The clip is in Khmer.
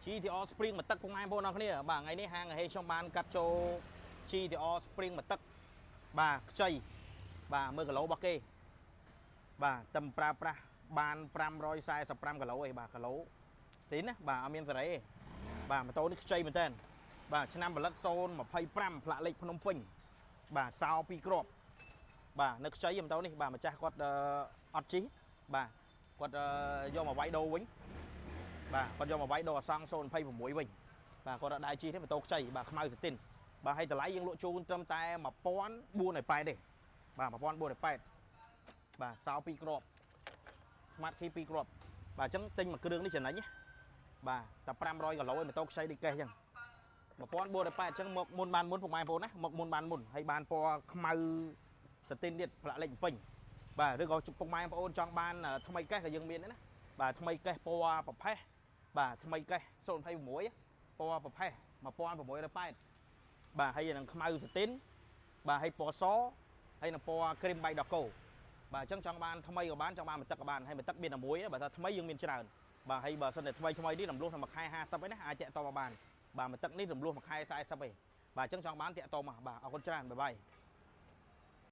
GTO Spring មកទឹកពុកម៉ែបងប្អូនគ្នាបាទថ្ងៃនេះហាងហេខ្ញុំបានកាត់ចូល GTO Spring មកទឹកបាទខ្ចីបាទមើលគីឡូរបស់គេបាទតែប្រើប្រាស់បាន545គីឡូឯងបាទគីឡូទីណាបាទអត់មានសេរីទេបាទម៉ូតូនេះខ្ចីមែនតើបាទឆ្នាំផលិត025ផ្លាកលេខភ្នំពេញបាទសោ2គ្រាប់បាទនៅខ្ចីម៉ូតូនេះបាទម្ចាស់គាត់អត់ជិះបាទគាត់យកមកវាយដូរវិញបាទគាត់យកមកវាយដូរអសង026វិញបាទគាត់អត់ដែរជិះទេម៉ូតូខ្ចីបាទខ្មៅសាទីនបាទហើយតម្លៃយើងលក់ជូនត្រឹមតែ1480ទេបាទ1480បាទសោ2គ្រាប់ Smart Key 2គ្រាប់បាទអញ្ចឹងទិញមួយគ្រឿងនេះចំណេញបាទតែ500គីឡូឯម៉ូតូខ្ចីដូចកេះអញ្ចឹង1480អញ្ចឹងមកមុនបានមុនពុកម៉ែបងប្អូនណាមកមុនបានមុនហើយបានពណ៌ខ្មៅសាទីនទៀតផ្លាកលេខពេញបាទឬក៏ពុកម៉ែបងប្អូនចង់បានថ្មីកេះក៏យើងមានដែរណាបាទថ្មីកេះពណ៌ប្រផេះបាទថ្មីកេះ026ពណ៌ប្រផេះ1680បាទហើយនឹងខ្មៅសាទីនបាទហើយពណ៌សហើយនឹងពណ៌គ្រីមបៃដកកូបាទអញ្ចឹងចង់បានថ្មីក៏បានចង់បានមួយទឹកក៏បានហើយមួយទឹកមានតែមួយបើថាថ្មីយើងមានច្រើនបាទហើយបើសិនតែថ្មីនេះរំលោះតែមួយខែ50ឯណាអាចតាក់តមកបានបាទមួយទឹកនេះរំលោះមួយខែ40ឯបាទអញ្ចឹងចង់បានតាក់តមកបាទអរគុណច្រើនបាយបាយ